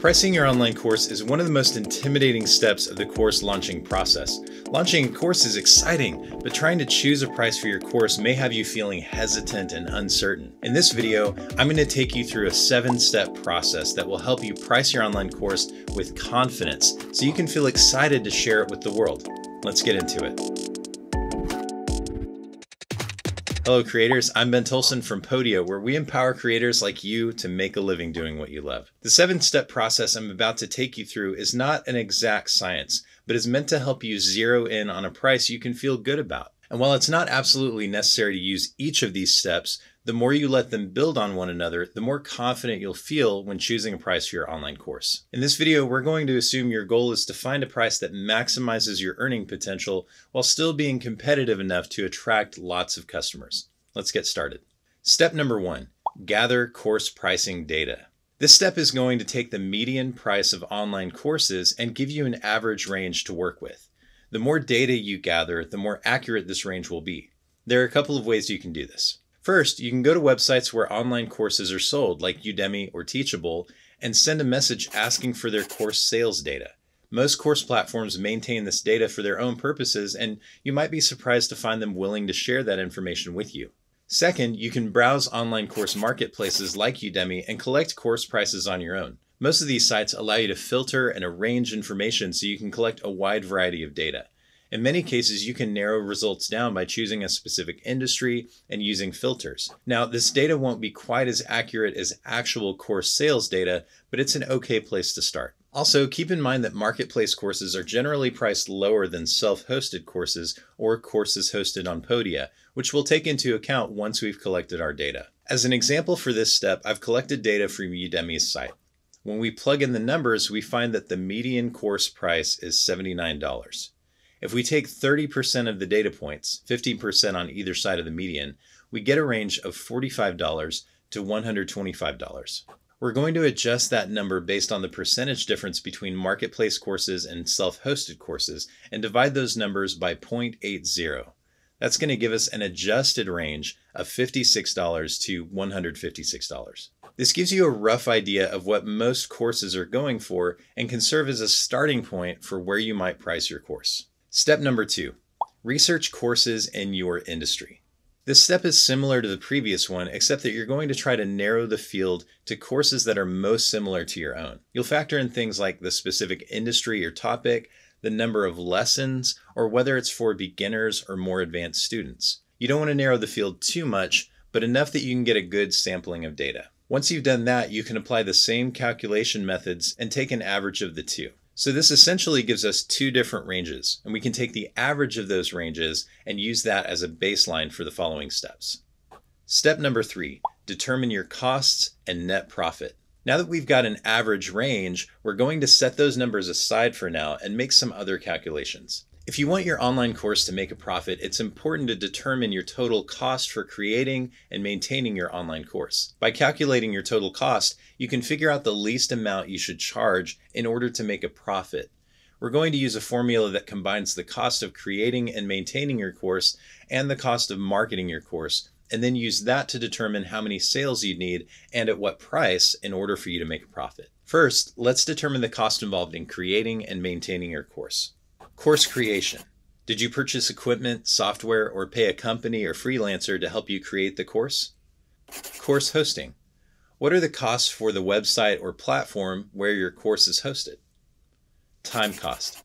Pricing your online course is one of the most intimidating steps of the course launching process. Launching a course is exciting, but trying to choose a price for your course may have you feeling hesitant and uncertain. In this video, I'm going to take you through a 7-step process that will help you price your online course with confidence so you can feel excited to share it with the world. Let's get into it. Hello creators, I'm Ben Tolson from Podio, where we empower creators like you to make a living doing what you love. The 7-step process I'm about to take you through is not an exact science, but is meant to help you zero in on a price you can feel good about. And while it's not absolutely necessary to use each of these steps, the more you let them build on one another, the more confident you'll feel when choosing a price for your online course. In this video, we're going to assume your goal is to find a price that maximizes your earning potential while still being competitive enough to attract lots of customers. Let's get started. Step number 1, gather course pricing data. This step is going to take the median price of online courses and give you an average range to work with. The more data you gather, the more accurate this range will be. There are a couple of ways you can do this. First, you can go to websites where online courses are sold, like Udemy or Teachable, and send a message asking for their course sales data. Most course platforms maintain this data for their own purposes, and you might be surprised to find them willing to share that information with you. Second, you can browse online course marketplaces like Udemy and collect course prices on your own. Most of these sites allow you to filter and arrange information so you can collect a wide variety of data. In many cases, you can narrow results down by choosing a specific industry and using filters. Now, this data won't be quite as accurate as actual course sales data, but it's an okay place to start. Also, keep in mind that marketplace courses are generally priced lower than self-hosted courses or courses hosted on Podia, which we'll take into account once we've collected our data. As an example for this step, I've collected data from Udemy's site. When we plug in the numbers, we find that the median course price is $79. If we take 30% of the data points, 15% on either side of the median, we get a range of $45 to $125. We're going to adjust that number based on the percentage difference between marketplace courses and self-hosted courses and divide those numbers by 0.80. That's going to give us an adjusted range of $56 to $156. This gives you a rough idea of what most courses are going for and can serve as a starting point for where you might price your course. Step number 2, research courses in your industry. This step is similar to the previous one, except that you're going to try to narrow the field to courses that are most similar to your own. You'll factor in things like the specific industry or topic, the number of lessons, or whether it's for beginners or more advanced students. You don't want to narrow the field too much, but enough that you can get a good sampling of data. Once you've done that, you can apply the same calculation methods and take an average of the two. So this essentially gives us 2 different ranges, and we can take the average of those ranges and use that as a baseline for the following steps. Step number 3, determine your costs and net profit. Now that we've got an average range, we're going to set those numbers aside for now and make some other calculations. If you want your online course to make a profit, it's important to determine your total cost for creating and maintaining your online course. By calculating your total cost, you can figure out the least amount you should charge in order to make a profit. We're going to use a formula that combines the cost of creating and maintaining your course and the cost of marketing your course, and then use that to determine how many sales you need and at what price in order for you to make a profit. First, let's determine the cost involved in creating and maintaining your course. Course creation. Did you purchase equipment, software, or pay a company or freelancer to help you create the course? Course hosting. What are the costs for the website or platform where your course is hosted? Time cost.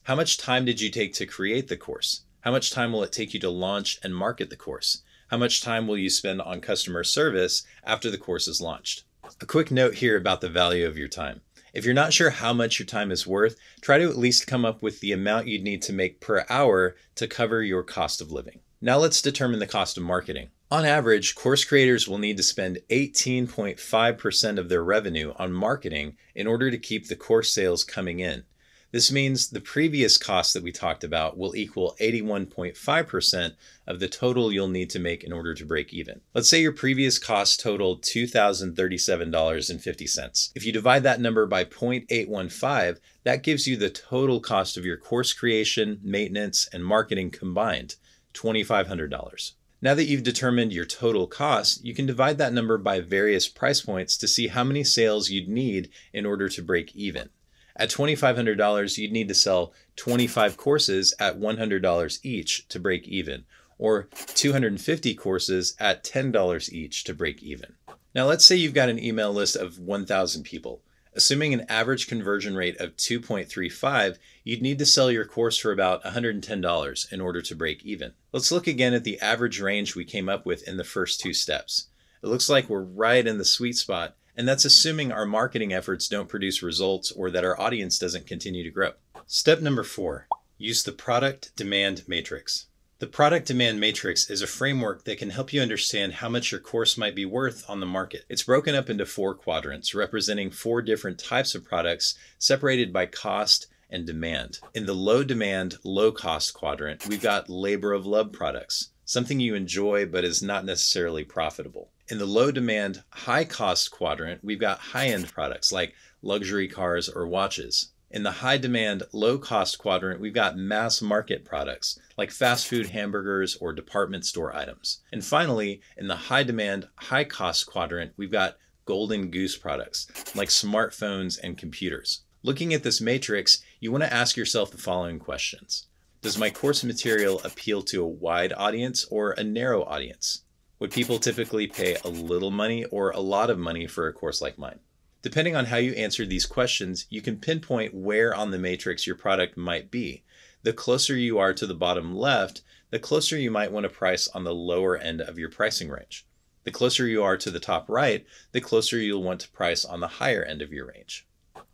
How much time did you take to create the course? How much time will it take you to launch and market the course? How much time will you spend on customer service after the course is launched? A quick note here about the value of your time. If you're not sure how much your time is worth, try to at least come up with the amount you'd need to make per hour to cover your cost of living. Now let's determine the cost of marketing. On average, course creators will need to spend 18.5% of their revenue on marketing in order to keep the course sales coming in. This means the previous cost that we talked about will equal 81.5% of the total you'll need to make in order to break even. Let's say your previous cost totaled $2,037.50. If you divide that number by 0.815, that gives you the total cost of your course creation, maintenance, and marketing combined, $2,500. Now that you've determined your total cost, you can divide that number by various price points to see how many sales you'd need in order to break even. At $2,500, you'd need to sell 25 courses at $100 each to break even, or 250 courses at $10 each to break even. Now let's say you've got an email list of 1,000 people. Assuming an average conversion rate of 2.35, you'd need to sell your course for about $110 in order to break even. Let's look again at the average range we came up with in the first two steps. It looks like we're right in the sweet spot, and that's assuming our marketing efforts don't produce results or that our audience doesn't continue to grow. Step number 4, use the product demand matrix. The product demand matrix is a framework that can help you understand how much your course might be worth on the market. It's broken up into 4 quadrants, representing 4 different types of products separated by cost and demand. In the low demand, low cost quadrant, we've got labor of love products, something you enjoy but is not necessarily profitable. In the low demand, high cost quadrant, we've got high-end products like luxury cars or watches. In the high demand, low cost quadrant, we've got mass market products like fast food hamburgers or department store items. And finally, in the high demand, high cost quadrant, we've got golden goose products like smartphones and computers. Looking at this matrix, you want to ask yourself the following questions. Does my course material appeal to a wide audience or a narrow audience? Would people typically pay a little money or a lot of money for a course like mine? Depending on how you answer these questions, you can pinpoint where on the matrix your product might be. The closer you are to the bottom left, the closer you might want to price on the lower end of your pricing range. The closer you are to the top right, the closer you'll want to price on the higher end of your range.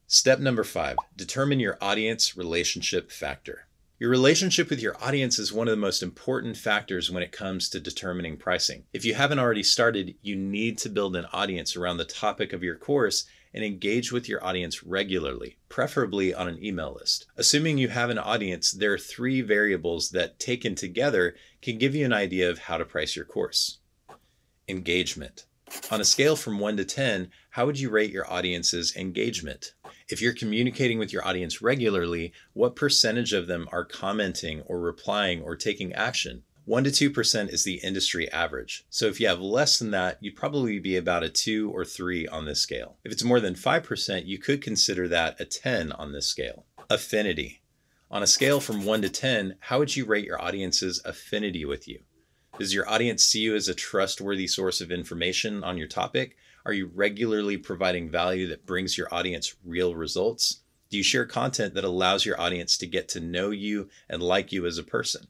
Step number 5, determine your audience relationship factor. Your relationship with your audience is one of the most important factors when it comes to determining pricing. If you haven't already started, you need to build an audience around the topic of your course and engage with your audience regularly, preferably on an email list. Assuming you have an audience, there are 3 variables that taken together can give you an idea of how to price your course. Engagement. On a scale from 1 to 10, how would you rate your audience's engagement? If you're communicating with your audience regularly, what percentage of them are commenting or replying or taking action? 1 to 2% is the industry average. So if you have less than that, you'd probably be about a 2 or 3 on this scale. If it's more than 5%, you could consider that a 10 on this scale. Affinity. On a scale from 1 to 10, how would you rate your audience's affinity with you? Does your audience see you as a trustworthy source of information on your topic? Are you regularly providing value that brings your audience real results? Do you share content that allows your audience to get to know you and like you as a person?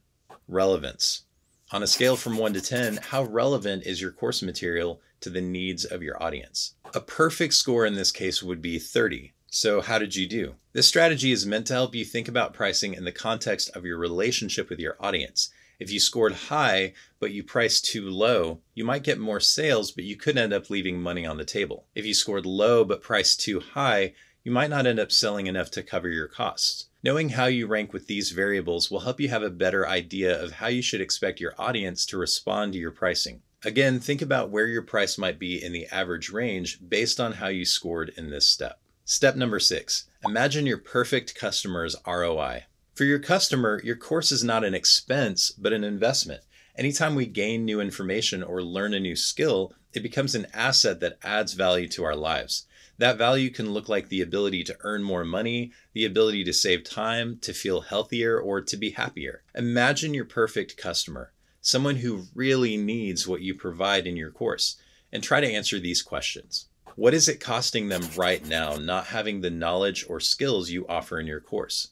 Relevance. On a scale from 1 to 10, how relevant is your course material to the needs of your audience? A perfect score in this case would be 30. So how did you do? This strategy is meant to help you think about pricing in the context of your relationship with your audience. If you scored high, but you priced too low, you might get more sales, but you could end up leaving money on the table. If you scored low, but priced too high, you might not end up selling enough to cover your costs. Knowing how you rank with these variables will help you have a better idea of how you should expect your audience to respond to your pricing. Again, think about where your price might be in the average range based on how you scored in this step. Step number 6, imagine your perfect customer's ROI. For your customer, your course is not an expense, but an investment. Anytime we gain new information or learn a new skill, it becomes an asset that adds value to our lives. That value can look like the ability to earn more money, the ability to save time, to feel healthier, or to be happier. Imagine your perfect customer, someone who really needs what you provide in your course, and try to answer these questions. What is it costing them right now not having the knowledge or skills you offer in your course?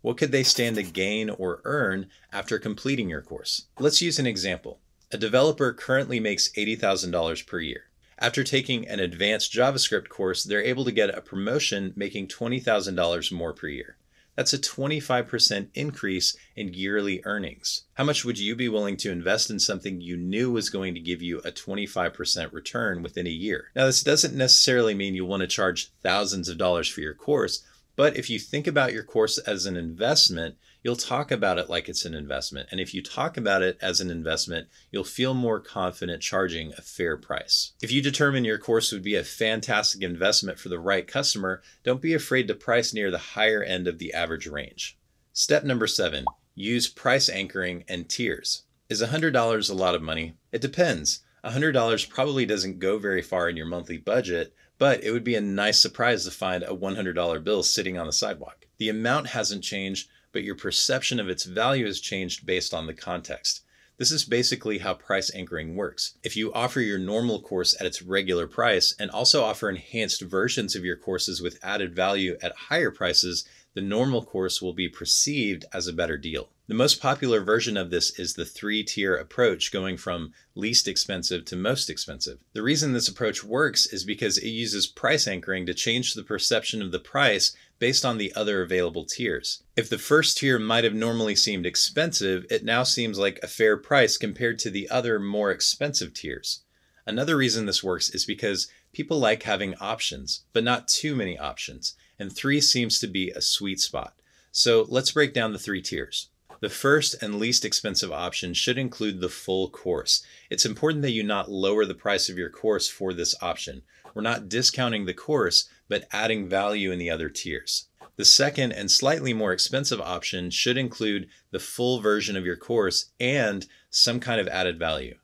What could they stand to gain or earn after completing your course? Let's use an example. A developer currently makes $80,000 per year. After taking an advanced JavaScript course, they're able to get a promotion making $20,000 more per year. That's a 25% increase in yearly earnings. How much would you be willing to invest in something you knew was going to give you a 25% return within a year? Now, this doesn't necessarily mean you want to charge thousands of dollars for your course, but if you think about your course as an investment, you'll talk about it like it's an investment. And if you talk about it as an investment, you'll feel more confident charging a fair price. If you determine your course would be a fantastic investment for the right customer, don't be afraid to price near the higher end of the average range. Step number 7, use price anchoring and tiers. Is $100 a lot of money? It depends. $100 probably doesn't go very far in your monthly budget, but it would be a nice surprise to find a $100 bill sitting on the sidewalk. The amount hasn't changed, but your perception of its value has changed based on the context. This is basically how price anchoring works. If you offer your normal course at its regular price and also offer enhanced versions of your courses with added value at higher prices, the normal course will be perceived as a better deal. The most popular version of this is the 3-tier approach, going from least expensive to most expensive. The reason this approach works is because it uses price anchoring to change the perception of the price based on the other available tiers. If the first tier might have normally seemed expensive, it now seems like a fair price compared to the other more expensive tiers. Another reason this works is because people like having options, but not too many options, and 3 seems to be a sweet spot. So let's break down the 3 tiers. The first and least expensive option should include the full course. It's important that you not lower the price of your course for this option. We're not discounting the course, but adding value in the other tiers. The second and slightly more expensive option should include the full version of your course and some kind of added value.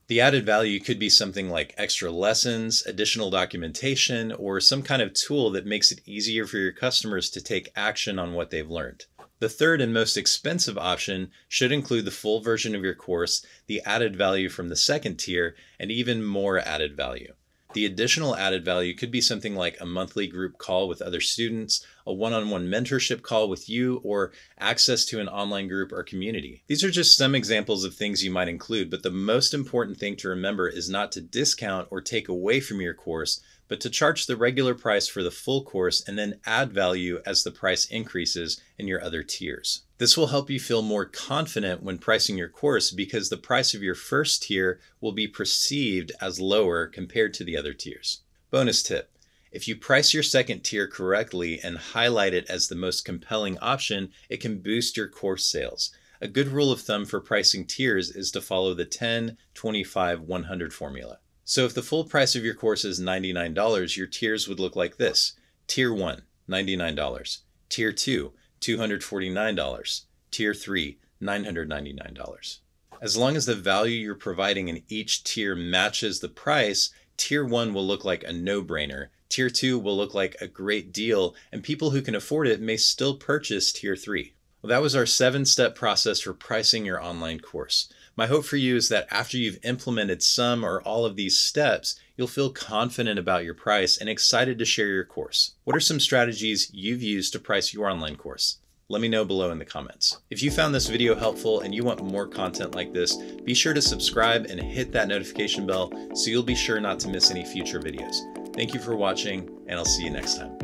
The added value could be something like extra lessons, additional documentation, or some kind of tool that makes it easier for your customers to take action on what they've learned. The third and most expensive option should include the full version of your course, the added value from the second tier, and even more added value. The additional added value could be something like a monthly group call with other students, a one-on-one mentorship call with you, or access to an online group or community. These are just some examples of things you might include, but the most important thing to remember is not to discount or take away from your course, but to charge the regular price for the full course and then add value as the price increases in your other tiers. This will help you feel more confident when pricing your course because the price of your first tier will be perceived as lower compared to the other tiers. Bonus tip: if you price your second tier correctly and highlight it as the most compelling option, it can boost your course sales. A good rule of thumb for pricing tiers is to follow the 10, 25, 100 formula. So if the full price of your course is $99, your tiers would look like this. Tier 1, $99. Tier 2, $249. Tier 3, $999. As long as the value you're providing in each tier matches the price, Tier 1 will look like a no-brainer. Tier 2 will look like a great deal, and people who can afford it may still purchase Tier 3. Well, that was our 7-step process for pricing your online course. My hope for you is that after you've implemented some or all of these steps, you'll feel confident about your price and excited to share your course. What are some strategies you've used to price your online course? Let me know below in the comments. If you found this video helpful and you want more content like this, be sure to subscribe and hit that notification bell so you'll be sure not to miss any future videos. Thank you for watching, and I'll see you next time.